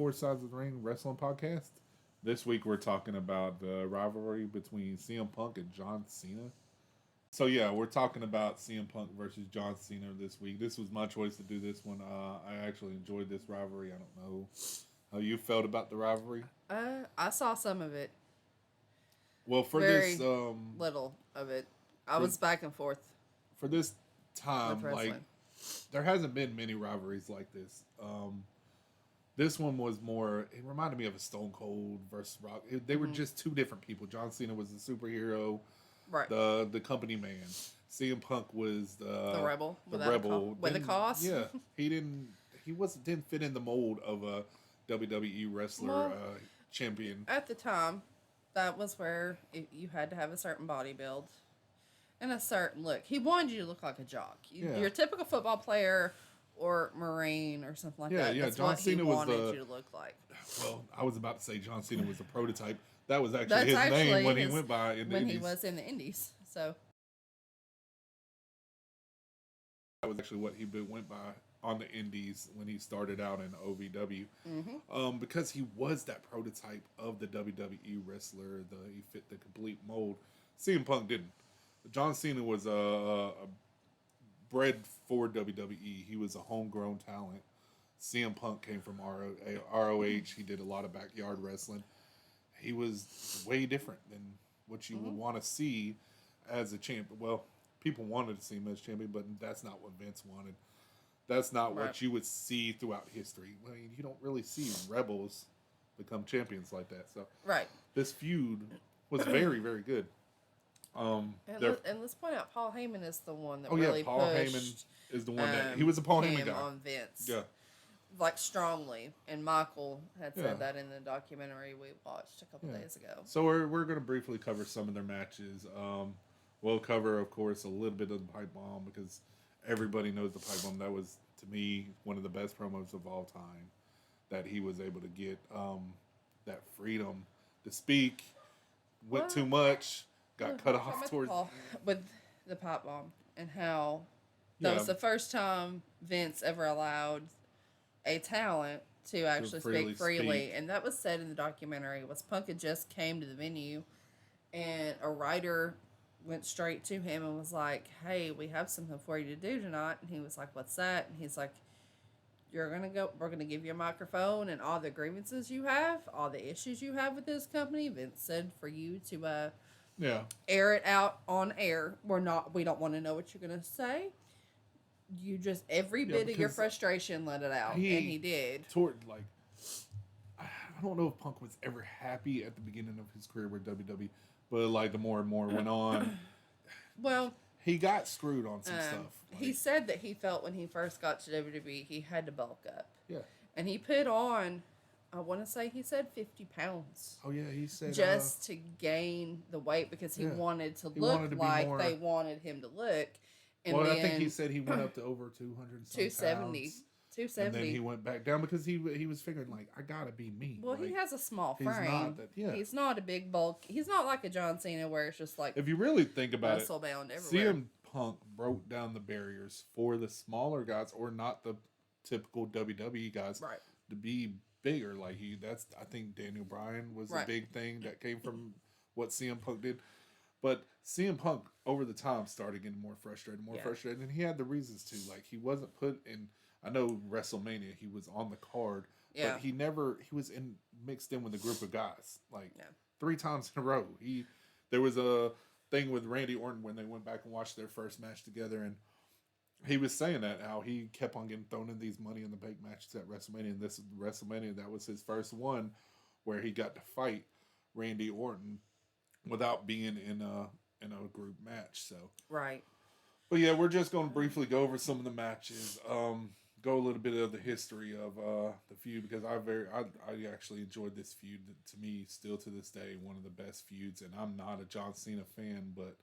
Four Sides of the Ring Wrestling Podcast. This week we're talking about the rivalry between CM Punk and John Cena. So yeah, we're talking about CM Punk versus John Cena this week. This was my choice to do this one. I actually enjoyed this rivalry. I don't know how you felt about the rivalry. I saw some of it. Well, for this Very little of it. I for was back and forth for this with time, like wrestling. there hasn't been many rivalries like this. This one was more. It reminded me of a Stone Cold versus Rock. They were just two different people. John Cena was the superhero, Right. the company man. CM Punk was The rebel. the Without rebel. with a cause. Yeah, he didn't fit in the mold of a WWE wrestler Well, champion. at the time, that was where you had to have a certain body build and a certain look. He wanted you to look like a jock. Yeah. You're a typical football player or Marine or something like Yeah, that. yeah. That's John what Cena he was wanted the. you to look like. Well, I was about to say John Cena was the prototype. That was actually That's his actually name when he his- went by in the when Indies. he was in the Indies. So That was actually what he went by on the Indies when he started out in OVW. Because he was that prototype of the WWE wrestler. He fit the complete mold. CM Punk didn't. John Cena was bred for WWE. He was a homegrown talent. CM Punk came from ROH. He did a lot of backyard wrestling. He was way different than what you would want to see as a champion. Well, people wanted to see him as champion, but that's not what Vince wanted. That's not Right. what you would see throughout history. I mean, you don't really see rebels become champions like that. So right. this feud was very, very good. And, and let's point out, Paul Heyman is the one that Oh really yeah, Paul pushed Heyman is the one that he was a Paul Heyman him guy. on Vince. Yeah, Like strongly, and Michael had said Yeah. that in the documentary we watched a couple Yeah. days ago. So we're going to briefly cover some of their matches. We'll cover, of course, a little bit of the pipe bomb because everybody knows the pipe bomb. That was, to me, one of the best promos of all time. That he was able to get that freedom to speak. Went too much, got cut off towards. With the pipe bomb and how that was the first time Vince ever allowed a talent to actually speak freely, and that was said in the documentary. Was Punk had just came to the venue, and a writer went straight to him and was like, "Hey, we have something for you to do tonight," and he was like, "What's that?" And he's like, we're gonna give you a microphone and all the grievances you have, all the issues you have with this company. Vince said for you to air it out on air. We don't want to know what you're gonna say. You just every bit of your frustration, let it out, and he did. I don't know if Punk was ever happy at the beginning of his career with WWE, but like the more and more went on, Well, he got screwed on some stuff. He said that he felt when he first got to WWE, he had to bulk up. Yeah. And he put on, I want to say he said 50 pounds. Oh, yeah, he said. Just to gain the weight because he wanted to look like they wanted him to look. And I think he said he went up to over 200 270. Pounds. 270. And then he went back down because he was figuring, like, I got to be me. Well, like, he has a small frame. He's not a big bulk. He's not like a John Cena where it's just like. If you really think about muscle bound everywhere. CM Punk broke down the barriers for the smaller guys or not the typical WWE guys to be bigger. Like I think Daniel Bryan was a big thing that came from what CM Punk did. But CM Punk over the time started getting more frustrated, and he had the reasons to. Like he wasn't put in. I know WrestleMania he was on the card, but he was mixed in with a group of guys like 3 times in a row. There was a thing with Randy Orton when they went back and watched their first match together, and he was saying that how he kept on getting thrown in these Money in the Bank matches at WrestleMania, and this WrestleMania that was his first one where he got to fight Randy Orton without being in a group match. So but yeah, we're just going to briefly go over some of the matches. Go a little bit of the history of the feud because I actually enjoyed this feud. To me, still to this day, one of the best feuds. And I'm not a John Cena fan, but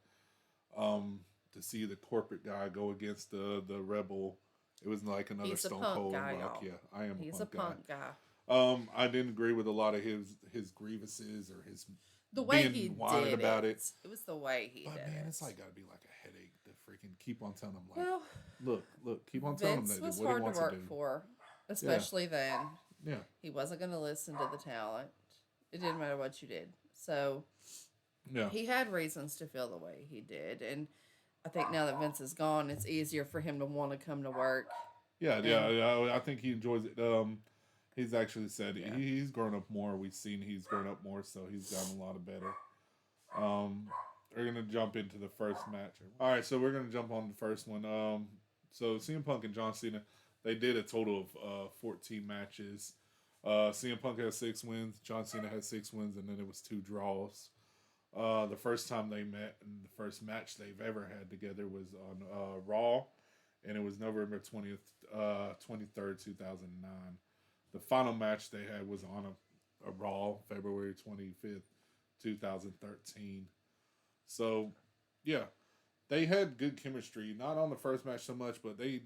to see the corporate guy go against the rebel, it was like another Stone Cold and Rock. Yeah, I am. He's a punk guy. I didn't agree with a lot of his grievances or his the way being he whining did about it. It was the way he did it. But man, it's like gotta be like a headache to freaking keep on telling him like, look, keep on telling him that Vince was what he hard wants to work to do. for, especially then. Yeah. He wasn't going to listen to the talent. It didn't matter what you did. So he had reasons to feel the way he did. And I think now that Vince is gone, it's easier for him to want to come to work. Yeah. I think he enjoys it. He's actually said he's grown up more. We've seen he's grown up more, so he's gotten a lot of better. We're gonna jump into the first match. All right, so we're gonna jump on the first one. So CM Punk and John Cena, they did a total of 14 matches. CM Punk has 6 wins. John Cena has 6 wins, and then it was 2 draws. The first time they met and the first match they've ever had together was on Raw, and it was November 20th, 23rd, 2009. The final match they had was on a Raw, February 25th, 2013. So, yeah, they had good chemistry. Not on the first match so much, but the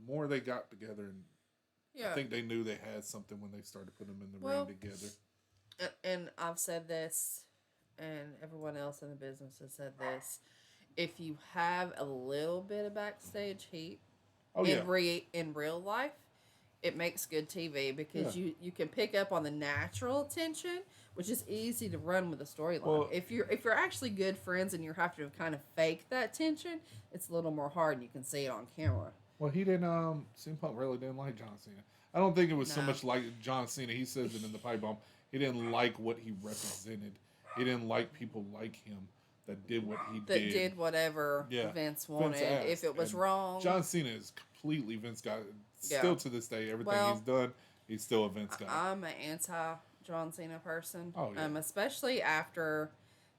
more they got together, and I think they knew they had something when they started putting them in the ring together. And I've said this, and everyone else in the business has said this. If you have a little bit of backstage heat in real life, it makes good TV because you can pick up on the natural tension, which is easy to run with a storyline. Well, if you're actually good friends and you have to kind of fake that tension, it's a little more hard and you can see it on camera. Well, he didn't. CM Punk really didn't like John Cena. I don't think it was so much like John Cena. He says it in the pipe bomb. He didn't like what he represented. He didn't like people like him that did what he did. That did whatever Vince wanted. If it was wrong. John Cena is completely Vince guy. Still to this day, everything he's done, he's still a Vince guy. I'm an anti-John Cena person. Oh, yeah. Especially after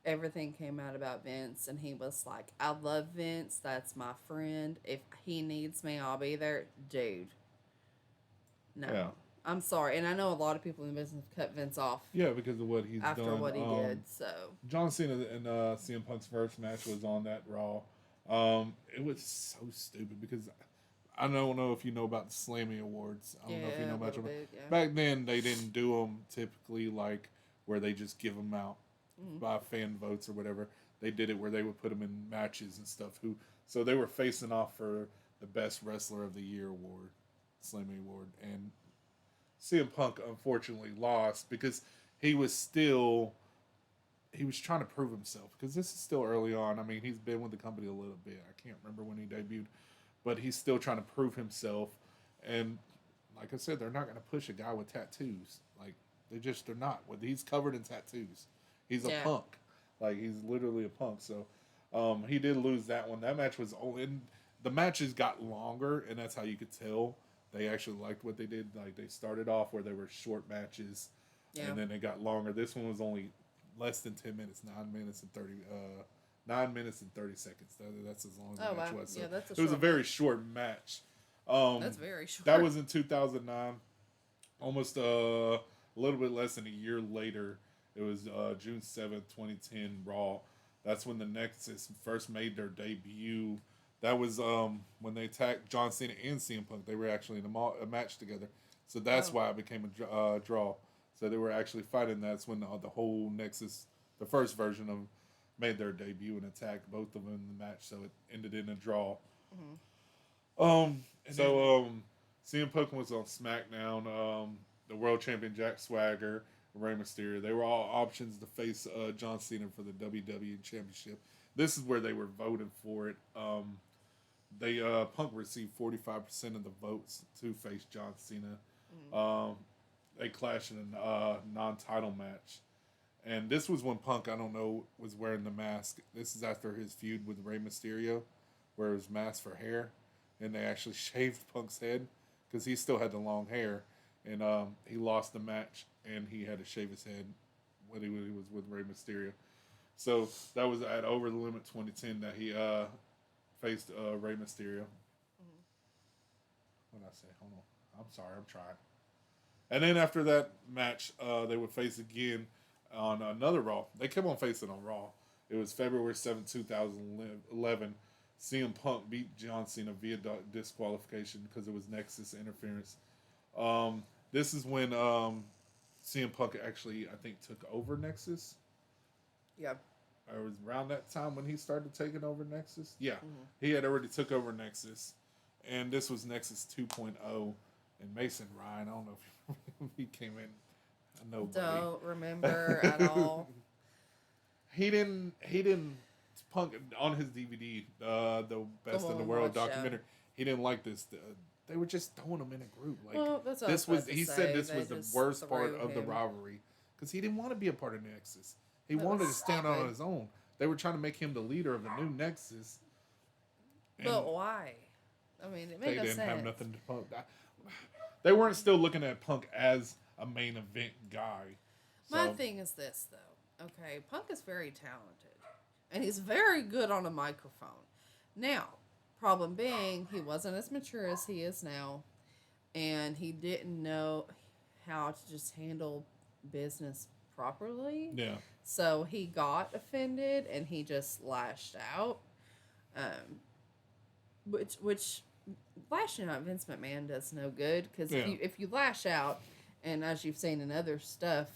everything came out about Vince, and he was like, I love Vince. That's my friend. If he needs me, I'll be there. Dude. No. Yeah. I'm sorry. And I know a lot of people in the business cut Vince off. Yeah, because of what he's done. After what he did, so. John Cena and CM Punk's first match was on that Raw. It was so stupid because I don't know if you know about the Slammy Awards. I don't know if you know much about it. Yeah. Back then, they didn't do them typically like where they just give them out by fan votes or whatever. They did it where they would put them in matches and stuff. So they were facing off for the Best Wrestler of the Year award, Slammy Award. And CM Punk unfortunately lost because he was trying to prove himself because this is still early on. I mean, he's been with the company a little bit. I can't remember when he debuted, but he's still trying to prove himself. And like I said, they're not going to push a guy with tattoos. Like they're not. He's covered in tattoos. He's a punk. Like he's literally a punk. So he did lose that one. That match was the matches got longer, and that's how you could tell they actually liked what they did. Like they started off where they were short matches, and then they got longer. This one was only less than 10 minutes, 9 minutes and 30 seconds. That's as long as the match was. So it was a very short match. That's very short. That was in 2009. Almost a little bit less than a year later, it was June 7th, 2010 Raw. That's when the Nexus first made their debut. That was when they attacked John Cena and CM Punk. They were actually in a match together. So that's why it became a draw. So they were actually fighting. That's when the whole Nexus, the first version of them, made their debut and attacked both of them in the match. So it ended in a draw. CM Punk was on SmackDown. The World Champion Jack Swagger, Rey Mysterio. They were all options to face John Cena for the WWE Championship. This is where they were voting for it. Punk received 45% of the votes to face John Cena. They clashed in a non-title match. And this was when Punk, I don't know, was wearing the mask. This is after his feud with Rey Mysterio, where it was mask for hair. And they actually shaved Punk's head because he still had the long hair. And he lost the match, and he had to shave his head when he was with Rey Mysterio. So that was at Over the Limit 2010 that he faced Rey Mysterio. What did I say? Hold on. I'm sorry. I'm trying. And then after that match, they would face again on another Raw. They kept on facing on Raw. It was February 7, 2011. CM Punk beat John Cena via disqualification because it was Nexus interference. This is when CM Punk actually, I think, took over Nexus. Yeah. It was around that time when he started taking over Nexus. Yeah. He had already took over Nexus. And this was Nexus 2.0. And Mason Ryan, I don't know if he came in. Nobody. Don't remember at all. He didn't. Punk on his DVD, the Best in the World documentary. He didn't like this. They were just throwing him in a group. Like well, that's what this was. He say. said this was the worst part of the rivalry because he didn't want to be a part of Nexus. He wanted to stand out on his own. They were trying to make him the leader of the new Nexus. But why? I mean, it made no sense. They didn't have nothing to Punk. They weren't still looking at Punk as a main event guy. My thing is this, though. Okay, Punk is very talented. And he's very good on a microphone. Now, problem being, he wasn't as mature as he is now. And he didn't know how to just handle business properly. Yeah. So he got offended and he just lashed out. Which lashing out Vince McMahon does no good. Because if you lash out, and as you've seen in other stuff,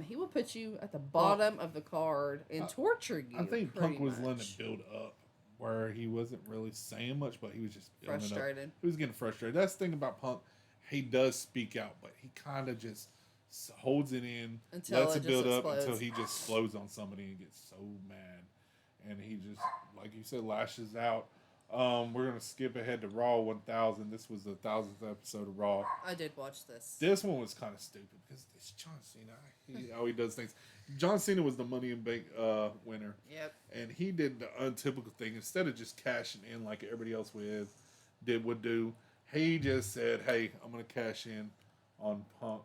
he will put you at the bottom of the card and torture you. I think Punk was letting it build up where he wasn't really saying much, but he was just frustrated. He was getting frustrated. That's the thing about Punk. He does speak out, but he kind of just holds it in, lets it build up until he just explodes on somebody and gets so mad. And he just, like you said, lashes out. We're going to skip ahead to Raw 1000. This was the 1000th episode of Raw. I did watch this. This one was kind of stupid because it's John Cena. How he does things. John Cena was the Money in Bank winner. Yep. And he did the untypical thing. Instead of just cashing in like everybody else would do, he just said, hey, I'm going to cash in on Punk.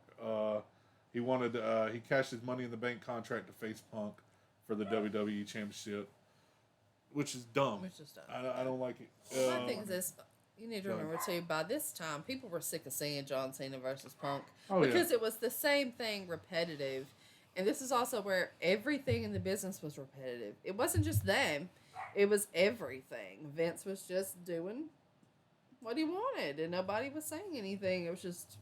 He cashed his Money in the Bank contract to face Punk for the WWE Championship. Which is dumb. I don't like it. My thing is this. You need to remember, too, by this time, people were sick of seeing John Cena versus Punk. Because it was the same thing, repetitive. And this is also where everything in the business was repetitive. It wasn't just them. It was everything. Vince was just doing what he wanted. And nobody was saying anything. It was just,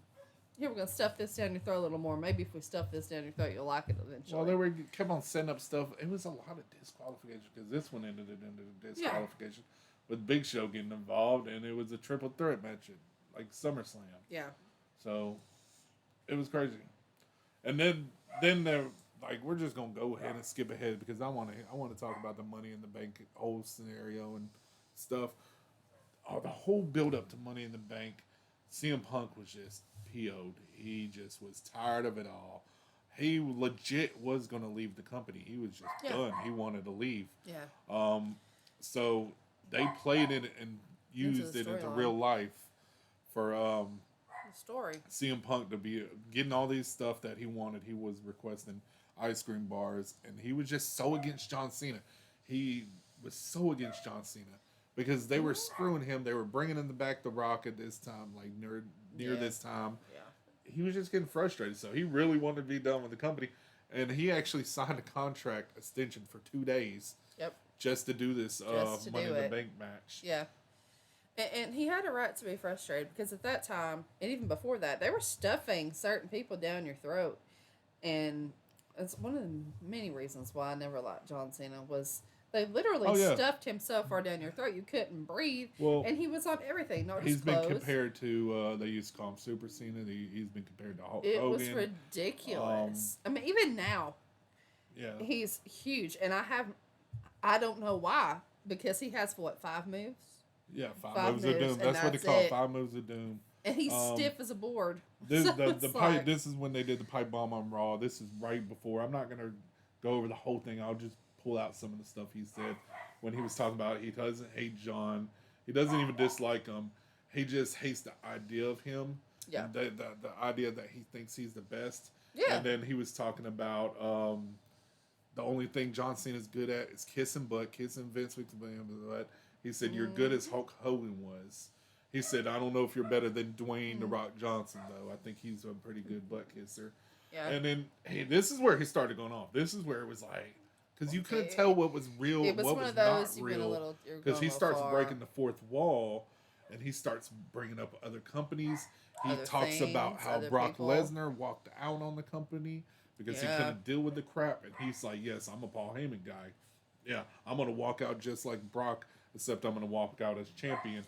here, we're going to stuff this down your throat a little more. Maybe if we stuff this down your throat, you'll like it eventually. Well, kept on setting up stuff. It was a lot of disqualification because this one ended in disqualification with Big Show getting involved, and it was a triple threat match at like SummerSlam. Yeah. So it was crazy. And then they're like, we're just gonna go ahead and skip ahead because I want to talk about the Money in the Bank whole scenario and stuff. The whole build up to Money in the Bank, CM Punk was just PO'd. He just was tired of it all. He legit was going to leave the company. He was just done. He wanted to leave. Yeah. So they played it and used it into real life for the story. CM Punk to be getting all these stuff that he wanted. He was requesting ice cream bars, and he was just so against John Cena. He was so against John Cena because they were screwing him. They were bringing him back the Rock at this time, like near this time. Yeah. He was just getting frustrated, so he really wanted to be done with the company, and he actually signed a contract extension for 2 days. Yep. Just to do this Money in the Bank match. Yeah. And he had a right to be frustrated because at that time, and even before that, they were stuffing certain people down your throat. And it's one of the many reasons why I never liked John Cena was they literally stuffed him so far down your throat you couldn't breathe. Well, and he was on everything. Not he's been compared to, they used to call him Super Cena. He's been compared to Hulk Hogan. It was ridiculous. I mean, even now, he's huge. And I don't know why, because he has, 5 moves? Yeah, 5 moves of doom. That's what they call it, 5 moves of doom. And he's stiff as a board. This is when they did the pipe bomb on Raw. This is right before. I'm not going to go over the whole thing. I'll just pull out some of the stuff he said when he was talking about he doesn't hate John. He doesn't even dislike him. He just hates the idea of him. Yeah. The idea that he thinks he's the best. Yeah. And then he was talking about the only thing John Cena's good at is kissing Vince McMahon butt. He said, you're good as Hulk Hogan was. He said, I don't know if you're better than Dwayne The Rock Johnson, though. I think he's a pretty good butt kisser. Yeah. And then, this is where he started going off. This is where it was like, because you couldn't tell what was real, what was not real. Because he starts breaking the fourth wall, and he starts bringing up other companies. He talks about how Brock Lesnar walked out on the company because he couldn't deal with the crap. And he's like, yes, I'm a Paul Heyman guy. Yeah, I'm going to walk out just like Brock, except I'm going to walk out as champion.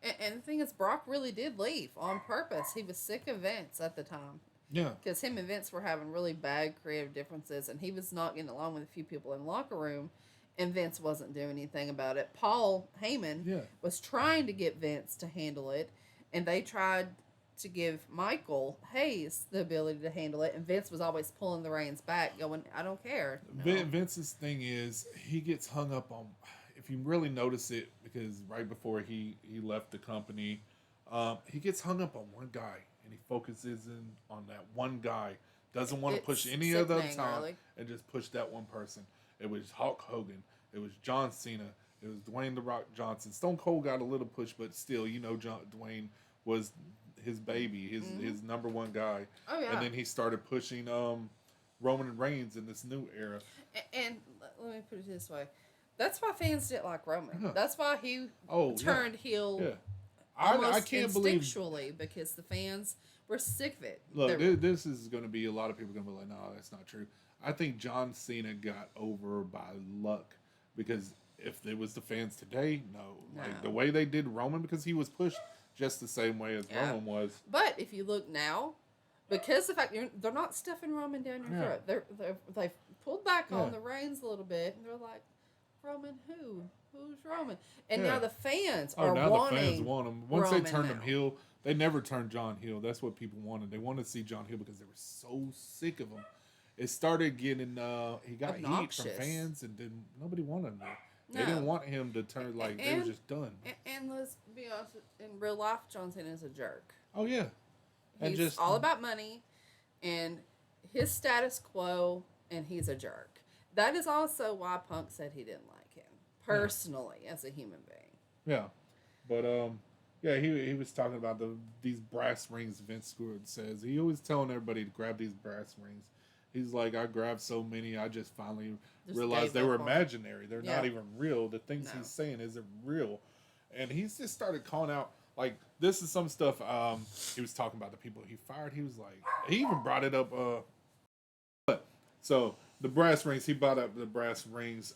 And the thing is, Brock really did leave on purpose. He was sick of Vince at the time. Yeah. Because him and Vince were having really bad creative differences, and he was not getting along with a few people in the locker room, and Vince wasn't doing anything about it. Paul Heyman was trying to get Vince to handle it, and they tried to give Michael Hayes the ability to handle it, and Vince was always pulling the reins back, going, I don't care. No. Vince's thing is, he gets hung up on, if you really notice it, because right before he left the company, he gets hung up on one guy, and he focuses in on that one guy. Doesn't want to push any other talent, really, and just push that one person. It was Hulk Hogan. It was John Cena. It was Dwayne "The Rock" Johnson. Stone Cold got a little push, but still, Dwayne was his baby, his number one guy. Oh, yeah. And then he started pushing Roman Reigns in this new era. And let me put it this way. That's why fans didn't like Roman. Yeah. That's why he turned heel almost I can't instinctually, because the fans were sick of it. Look, this is going to be, a lot of people are going to be like, no, that's not true. I think John Cena got over by luck, because if it was the fans today, no. Like the way they did Roman, because he was pushed just the same way as Roman was. But if you look now, because the fact they're not stuffing Roman down your throat, they've pulled back on the reins a little bit, and they're like, Roman who? Who's Roman? And now the fans are wanting. The fans want him. Once Roman they turned him heel, they never turned John heel. That's what people wanted. They wanted to see John heel because they were so sick of him. It started getting he got obnoxious heat from fans, and nobody wanted him. They didn't want him to turn, like, they were just done. And let's be honest, in real life, John Cena is a jerk. Oh yeah, he's just all about money and his status quo, and he's a jerk. That is also why Punk said he didn't like him personally as a human being. Yeah, but he was talking about these brass rings. Vince Stewart says he always telling everybody to grab these brass rings. He's like, I grabbed so many, I just finally realized they were imaginary. They're not even real. The things he's saying isn't real. And he's just started calling out, like, this is some stuff he was talking about the people he fired. He was like, he even brought it up. So the brass rings, he brought up the brass rings,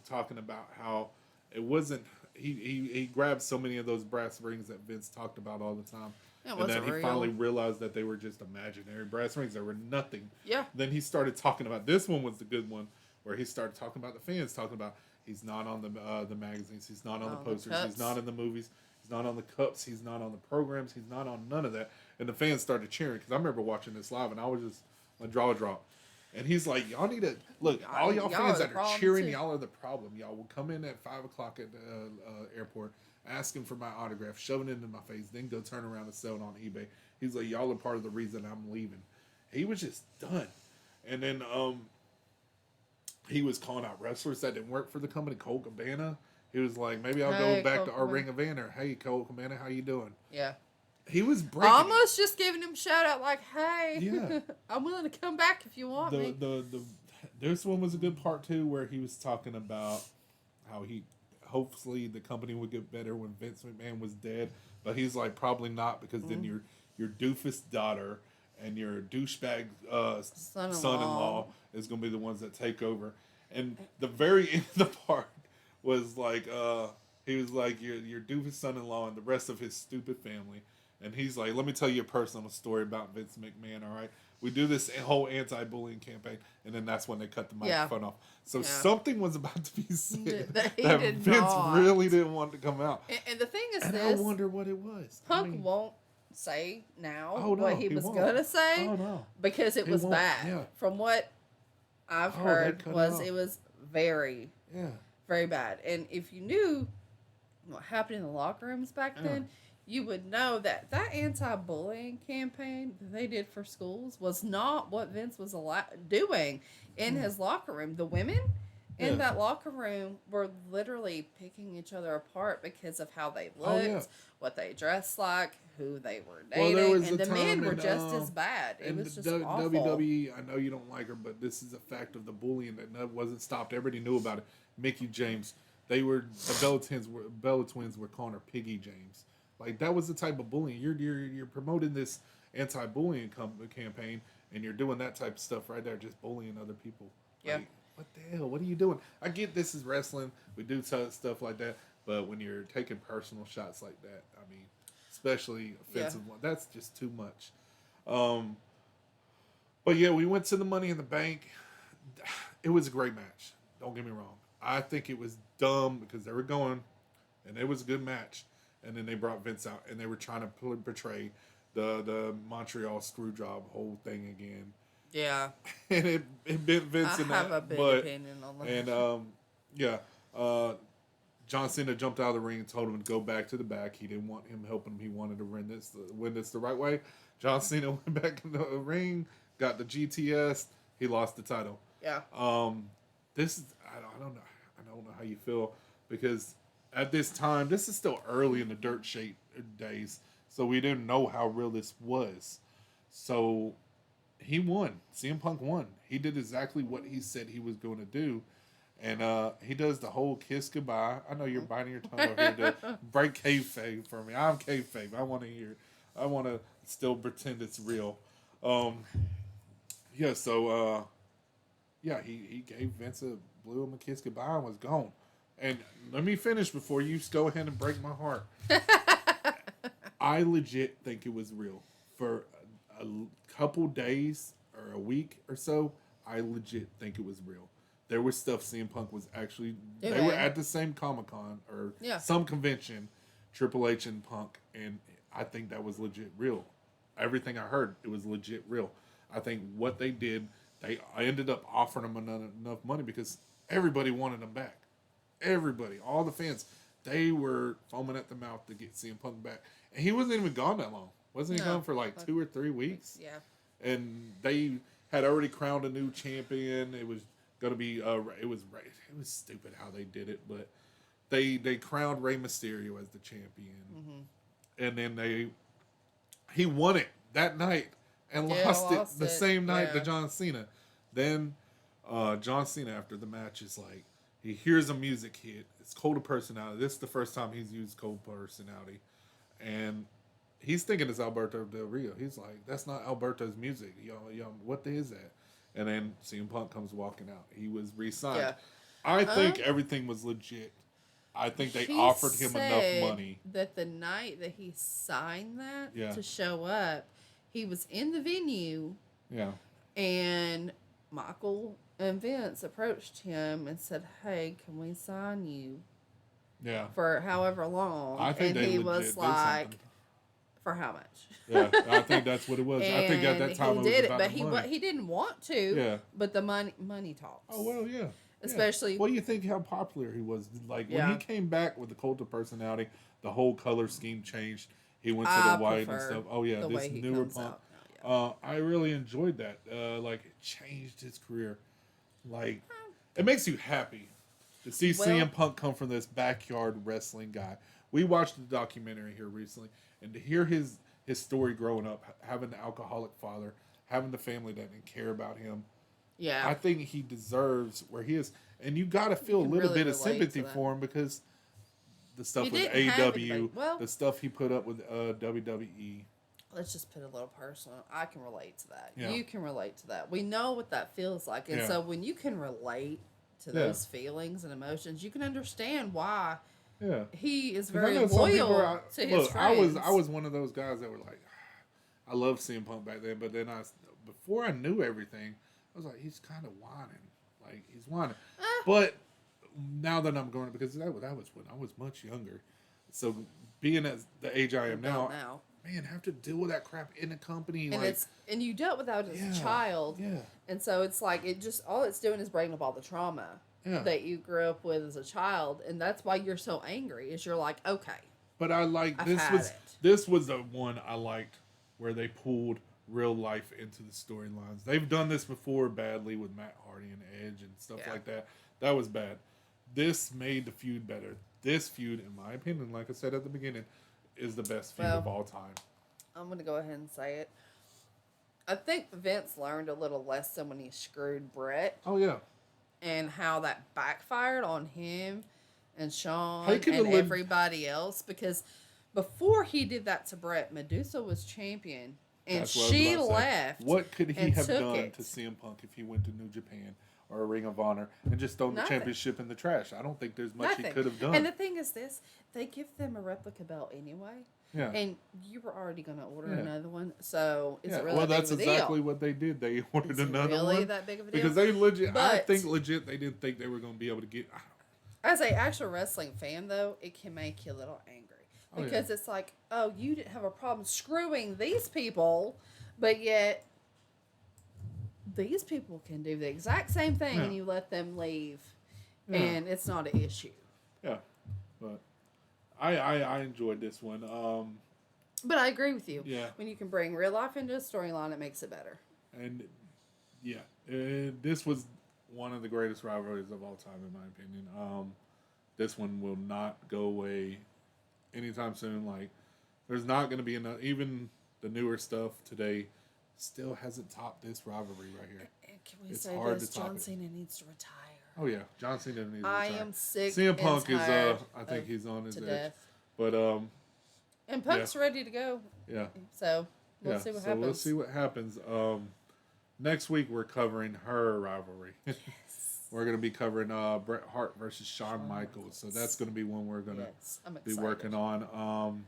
talking about how it wasn't, he grabbed so many of those brass rings that Vince talked about all the time. And then he finally realized that they were just imaginary brass rings. They were nothing. Yeah. Then he started talking about, this one was the good one, where he started talking about the fans, talking about he's not on the magazines, he's not on the posters, he's not in the movies, he's not on the cups, he's not on the programs, he's not on none of that. And the fans started cheering, because I remember watching this live, and I was just a draw. And he's like, y'all need to, look, all y'all fans that are cheering, y'all are the problem. Y'all will come in at 5 o'clock at the airport, asking for my autograph, shoving it into my face, then go turn around and sell it on eBay. He's like, y'all are part of the reason I'm leaving. He was just done. And then he was calling out wrestlers that didn't work for the company. Colt Cabana. He was like, maybe I'll go back to our Ring of Honor. Hey, Colt Cabana, how you doing? Yeah. He was breaking almost just giving him a shout out like, hey, I'm willing to come back if you want me. This one was a good part too, where he was talking about how hopefully the company would get better when Vince McMahon was dead, but he's like, probably not, because then your doofus daughter and your douchebag son-in-law is going to be the ones that take over. And the very end of the part was like, he was like, your doofus son-in-law and the rest of his stupid family. And he's like, let me tell you a personal story about Vince McMahon, all right? We do this whole anti-bullying campaign, and then that's when they cut the microphone off. So something was about to be said that Vince really didn't want to come out. And the thing is, I wonder what it was. Punk won't say now what he was going to say because it was bad. Yeah. From what I've heard it was very, very bad. And if you knew what happened in the locker rooms back then, you would know that anti-bullying campaign that they did for schools was not what Vince was doing in his locker room. The women in that locker room were literally picking each other apart because of how they looked, what they dressed like, who they were dating, and the men were just as bad. It was just awful. WWE, I know you don't like her, but this is a fact of the bullying that wasn't stopped. Everybody knew about it. Mickey James, the Bella Twins were calling her Piggy James. Like, that was the type of bullying. You're promoting this anti-bullying campaign, and you're doing that type of stuff right there, just bullying other people. Yeah. Like, what the hell? What are you doing? I get this is wrestling. We do stuff like that. But when you're taking personal shots like that, I mean, especially offensive one, that's just too much. But yeah, we went to the Money in the Bank. It was a great match. Don't get me wrong. I think it was dumb because they were going, and it was a good match. And then they brought Vince out, and they were trying to portray the Montreal screw job whole thing again. Yeah. And it bit Vince in that. I have a big opinion on that. And John Cena jumped out of the ring and told him to go back to the back. He didn't want him helping him. He wanted to win this the right way. John Cena went back in the ring, got the GTS. He lost the title. Yeah. This is I don't know. I don't know how you feel because at this time, this is still early in the dirt sheet days, so we didn't know how real this was. So he won. CM Punk won. He did exactly what he said he was going to do. And he does the whole kiss goodbye. I know you're biting your tongue over here to break kayfabe for me. I'm kayfabe. I want to hear. I want to still pretend it's real. He gave Vince blew him a kiss goodbye and was gone. And let me finish before you go ahead and break my heart. I legit think it was real. For a couple days or a week or so, I legit think it was real. There was stuff CM Punk was actually... They were at the same Comic-Con or some convention, Triple H and Punk, and I think that was legit real. Everything I heard, it was legit real. I think what they did, I ended up offering them enough money because everybody wanted them back. Everybody, all the fans, they were foaming at the mouth to get CM Punk back. And he wasn't even gone that long. Wasn't he gone for like 2 or 3 weeks? Yeah. And they had already crowned a new champion. It was going to be it was stupid how they did it, but they crowned Rey Mysterio as the champion. And then he won it that night and lost it the same night to John Cena. Then John Cena after the match is like, he hears a music hit. It's Cult of Personality. This is the first time he's used Cult of Personality. And he's thinking it's Alberto Del Rio. He's like, that's not Alberto's music. Yo, what is that? And then CM Punk comes walking out. He was re-signed. Yeah. I think everything was legit. I think they offered him enough money. That the night that he signed that to show up, he was in the venue. Yeah. And Michael and Vince approached him and said, "Hey, can we sign you?" Yeah. For however long. I think and he was like, "For how much?" Yeah, I think that's what it was. I think at that time he did it, but he didn't want to. Yeah. But the money talks. Oh well, yeah. Especially. What do you think? How popular he was? Like when he came back with the Cult of Personality, the whole color scheme changed. He went to the white and stuff. Oh yeah, this newer Punk. I really enjoyed that. Like it changed his career. Like it makes you happy to see CM Punk come from this backyard wrestling guy. We watched the documentary here recently, and to hear his story growing up, having the alcoholic father, having the family that didn't care about him. Yeah, I think he deserves where he is, and you got to feel a little bit of sympathy for him because the stuff with AEW, the stuff he put up with WWE. Let's just put a little personal. I can relate to that. Yeah. You can relate to that. We know what that feels like, and so when you can relate to those feelings and emotions, you can understand why. Yeah, he is very loyal to his friends. I was one of those guys that were like, I loved CM Punk back then, but then before I knew everything, I was like, he's kind of whining, But now that I'm growing up, because that was when I was much younger, so being at the age I am now, man, have to deal with that crap in a company, and you dealt with that as a child, and so it's like all it's doing is bringing up all the trauma. Yeah. That you grew up with as a child, and that's why you're so angry. Is you're like, okay. But I like this was the one I liked where they pulled real life into the storylines. They've done this before badly with Matt Hardy and Edge and stuff like that. That was bad. This made the feud better. This feud, in my opinion, like I said at the beginning, is the best feud of all time. I'm gonna go ahead and say it. I think Vince learned a little lesson when he screwed Brett. Oh yeah. And how that backfired on him and Shawn and everybody else. Because before he did that to Brett, Medusa was champion. And she left. What could he have done to CM Punk if he went to New Japan? or a Ring of Honor and just thrown the championship in the trash. I don't think there's much he could have done. And the thing is this, they give them a replica belt anyway. Yeah. And you were already going to order another one, so is it really that big of a deal? Well, that's exactly what they did. They ordered another one. Really that big of a deal? Because they I think legit, they didn't think they were going to be able to get... As an actual wrestling fan, though, it can make you a little angry. Because it's like, oh, you didn't have a problem screwing these people, but yet these people can do the exact same thing and you let them leave, and it's not an issue. Yeah, but I enjoyed this one. But I agree with you. Yeah. When you can bring real life into a storyline, it makes it better. And, this was one of the greatest rivalries of all time, in my opinion. This one will not go away anytime soon. Like, there's not going to be enough. Even the newer stuff today still hasn't topped this rivalry right here. Can we say this? John Cena needs to retire. Oh yeah, John Cena needs to retire. I am sick. CM Punk is. I think he's on his edge. Death. But and Punk's ready to go. Yeah. So we'll see what happens. We'll see what happens. Next week we're covering her rivalry. Yes. We're going to be covering Bret Hart versus Shawn Michaels. So that's going to be one we're going to be working on.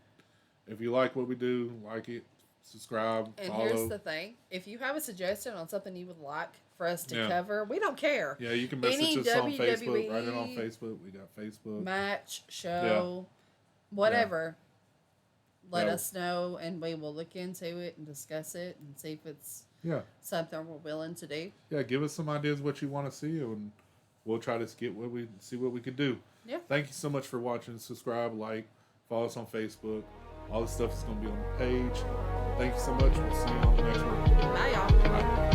If you like what we do, like it, subscribe, and follow. Here's the thing. If you have a suggestion on something you would like for us to cover, we don't care. Yeah, you can message us on Facebook. Write it on Facebook. We got Facebook. Match, show, whatever. Let us know, and we will look into it and discuss it and see if it's something we're willing to do. Yeah, give us some ideas what you want to see, and we'll try to see what we can do. Yeah. Thank you so much for watching. Subscribe, like, follow us on Facebook. All this stuff is going to be on the page. Thank you so much. We'll see you on the next one. Bye, y'all. Bye.